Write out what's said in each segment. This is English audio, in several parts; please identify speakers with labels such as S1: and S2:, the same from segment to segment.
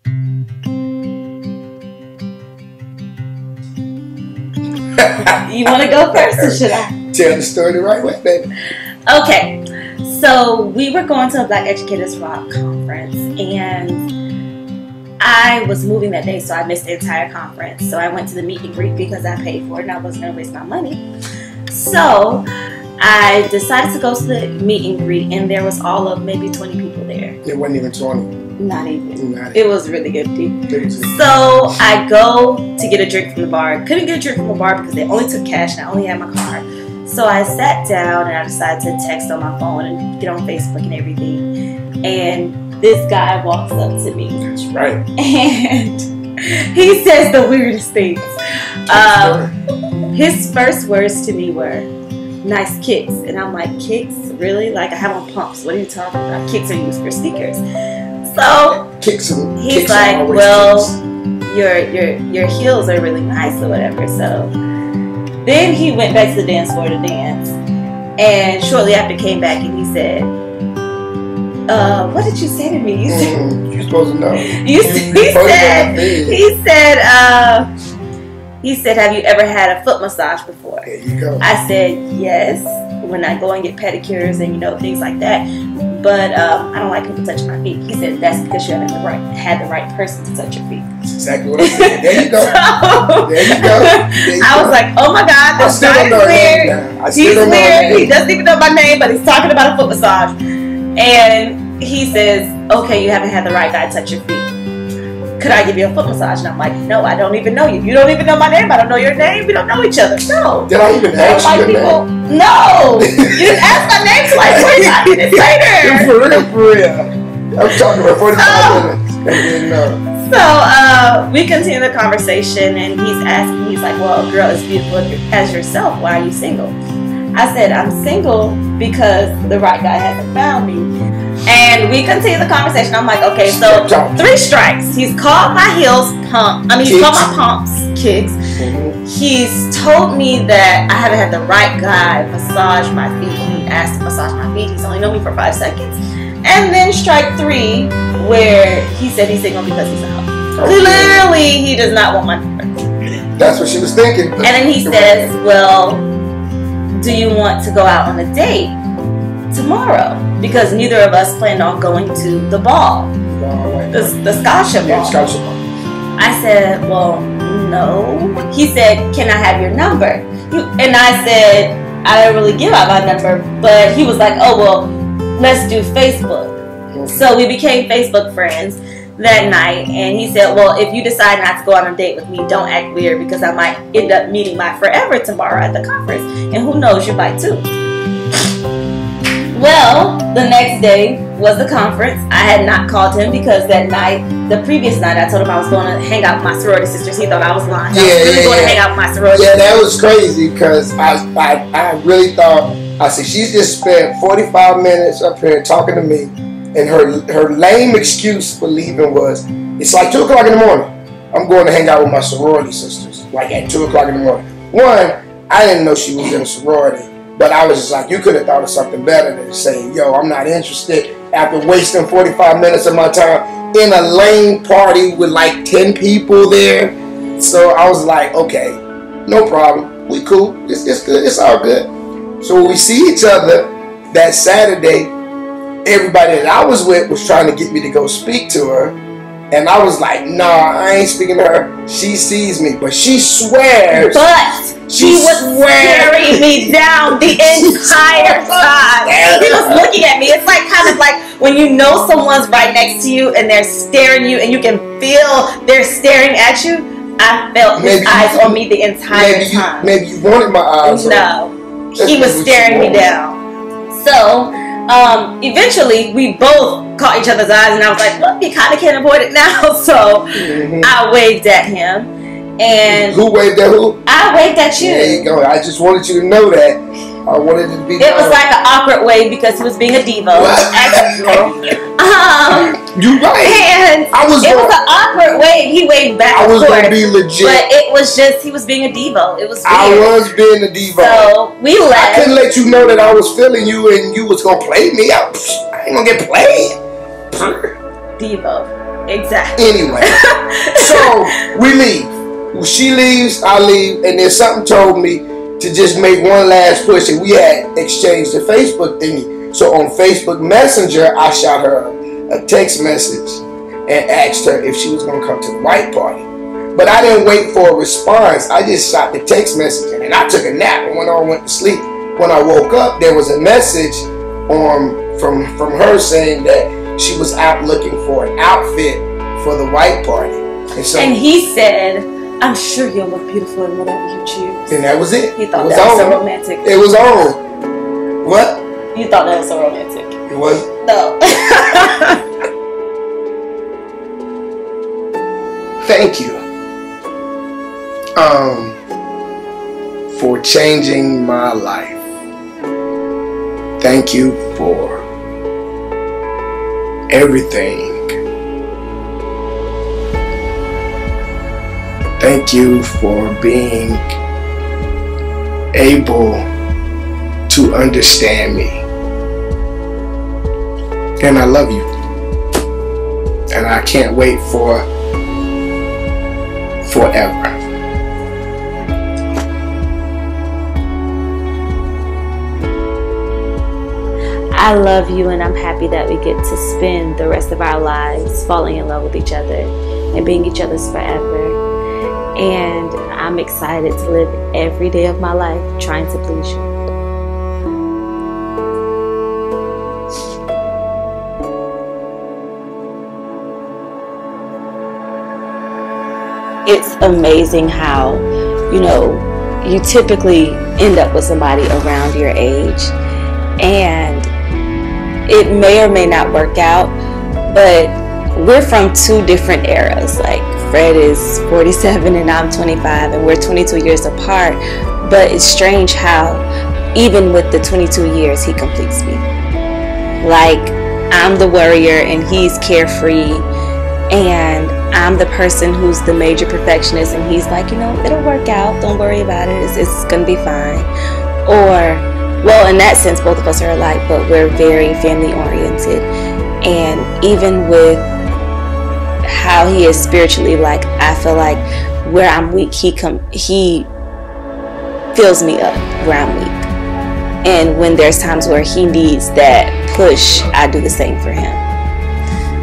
S1: You want to go first, or should I?
S2: Tell the story the right way, baby.
S1: Okay, so we were going to a Black Educators Rock conference, and I was moving that day, so I missed the entire conference. So I went to the meet and greet because I paid for it, and I wasn't going to waste my money. So I decided to go to the meet and greet, and there was all of maybe 20 people there.
S2: It wasn't even 20.
S1: Not even.
S2: Not
S1: It was really empty.
S2: even.
S1: So I go to get a drink from the bar. Couldn't get a drink from the bar because they only took cash and I only had my card. So I sat down and I decided to text on my phone and get on Facebook and everything. And this guy walks up to me.
S2: That's right.
S1: And he says the weirdest things. His first words to me were, "Nice kicks." And I'm like, "Kicks? Really? Like, I have on pumps. What are you talking about? Kicks are used for sneakers." So
S2: Kicks
S1: he's
S2: kicks
S1: like,
S2: are always
S1: "Well,
S2: kicks.
S1: your heels are really nice," or whatever. So then he went back to the dance floor to dance. And shortly after came back and he said, "What did you say to me?" You said,
S2: You're supposed to know.
S1: he said, "Have you ever had a foot massage before?"
S2: There you go.
S1: I said, "Yes, when I go and get pedicures and things like that. But I don't like people touching my feet." He said, "That's because you haven't had the right person to touch your feet."
S2: That's exactly what I said. There you go.
S1: So,
S2: There you go. There you
S1: I
S2: go.
S1: was like, "Oh my God, this guy is weird. He's weird. He doesn't even know my name, but he's talking about a foot massage." And he says, "Okay, you haven't had the right guy touch your feet. Could I give you a foot massage?" And I'm like, "No, I don't even know you. You don't even know my name. I don't know your name. We don't know each other. No."
S2: Did I even ask you your name?
S1: No. You didn't ask my name till like 45 minutes later.
S2: For real. I'm talking about 45 minutes. I didn't know.
S1: So we continue the conversation, and he's like, "Well, girl, as beautiful as yourself, why are you single?" I said, "I'm single because the right guy hasn't found me." And we continue the conversation. I'm like, "Okay, so 3 strikes. He's called my heels he's called my pumps kicks. He's told me that I haven't had the right guy massage my feet. He asked to massage my feet. He's only known me for 5 seconds. And then strike 3, where he said he's single because he's a hoe. Clearly, he does not want my number."
S2: That's what she was thinking.
S1: And then he says, "Well, do you want to go out on a date tomorrow? Because neither of us planned on going to the ball, the scholarship ball."
S2: Yeah, scholarship ball.
S1: I said, "Well, no." He said, "Can I have your number?" And I said, "I don't really give out my number." But he was like, "Oh, well, let's do Facebook." So we became Facebook friends that night. And he said, "Well, if you decide not to go on a date with me, don't act weird because I might end up meeting my forever tomorrow at the conference. And who knows, you might too." Well, the next day was the conference. I had not called him because that night, the previous night, I told him I was going to hang out with my sorority sisters. He thought I was lying. I was really going to hang out with my sorority sisters.
S2: Yeah, that was crazy because I really thought, I said, she's just spent 45 minutes up here talking to me, and her lame excuse for leaving was, it's like 2 o'clock in the morning. I'm going to hang out with my sorority sisters, like at 2 o'clock in the morning. One, I didn't know she was in a sorority. But I was just like, you could have thought of something better than saying, "Yo, I'm not interested," after wasting 45 minutes of my time in a lame party with like 10 people there. So I was like, okay, no problem. We cool. It's good. It's all good. So when we see each other that Saturday, everybody that I was with was trying to get me to go speak to her. And I was like, "Nah, I ain't speaking to her. She sees me." But she swears.
S1: But she was staring me down the entire time. He was looking at me. It's like kind of like when you know someone's right next to you and they're staring you and you can feel they're staring at you. I felt his eyes on me the entire time.
S2: Maybe you wanted my eyes on.
S1: No, he was staring me down. So eventually we both caught each other's eyes, and I was like, "Look, you kind of can't avoid it now." So I waved at him. And
S2: who waved at who?
S1: I waved at you.
S2: There you go. I just wanted you to know that. I wanted it to be.
S1: It was like an awkward wave because he was being a diva.
S2: You right.
S1: And it was an awkward wave. He waved back.
S2: I was going to be legit.
S1: But it was just, he was being a diva. It was weird.
S2: I was being a diva.
S1: So we left.
S2: I couldn't let you know that I was feeling you and you was going to play me. I ain't going to get played.
S1: Diva. Exactly.
S2: Anyway, so we leave. When she leaves, I leave, and then something told me to just make one last push, and we had exchanged the Facebook thingy. So on Facebook Messenger, I shot her a text message and asked her if she was going to come to the white party. But I didn't wait for a response. I just shot the text message, and I took a nap and went to sleep. When I woke up, there was a message from her saying that she was out looking for an outfit for the white party.
S1: And he said, I'm sure you'll look beautiful in whatever you choose.
S2: And that was it.
S1: He thought
S2: it was
S1: that was
S2: on.
S1: so romantic.
S2: It was on. What?
S1: You thought that was so romantic.
S2: It was?
S1: No.
S2: Thank you. For changing my life. Thank you for everything. Thank you for being able to understand me. And I love you. And I can't wait for forever.
S1: I love you, and I'm happy that we get to spend the rest of our lives falling in love with each other and being each other's forever. And I'm excited to live every day of my life trying to please you. It's amazing how, you typically end up with somebody around your age, and it may or may not work out, but we're from two different eras. Like, Fred is 47 and I'm 25, and we're 22 years apart. But it's strange how even with the 22 years, he completes me. Like, I'm the worrier and he's carefree, and I'm the person who's the major perfectionist, and he's like, it'll work out, don't worry about it, it's gonna be fine. Or, well, in that sense, both of us are alike, but we're very family oriented. And even with how he is spiritually, like, I feel like where I'm weak, he fills me up where I'm weak. And when there's times where he needs that push, I do the same for him.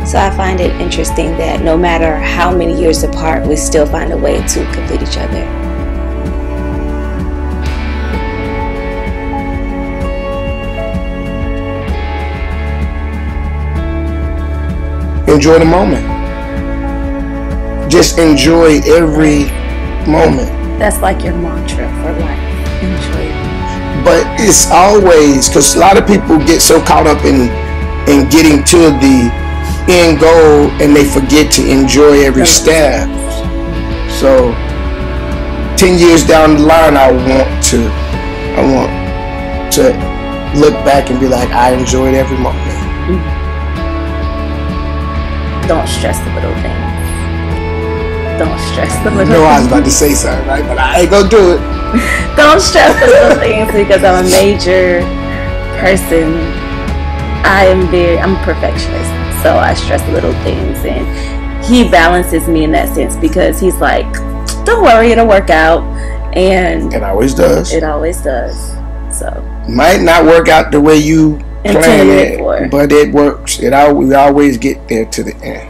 S1: So I find it interesting that no matter how many years apart, we still find a way to complete each other.
S2: Enjoy the moment. Just enjoy every moment.
S1: That's like your mantra for life. Enjoy it.
S2: But it's always, because a lot of people get so caught up in getting to the end goal and they forget to enjoy every step. So 10 years down the line, I want to look back and be like, I enjoyed every moment.
S1: Mm-hmm. Don't stress the little things. Don't stress the little things.
S2: No, I was about to say something, right? But I ain't gonna do it.
S1: Don't stress the little things, because I'm a major person. I'm a perfectionist, so I stress little things, and he balances me in that sense, because he's like, don't worry, it'll work out. And
S2: it always does.
S1: It always does. So
S2: might not work out the way you plan it,
S1: for.
S2: but it works. We always get there to the end.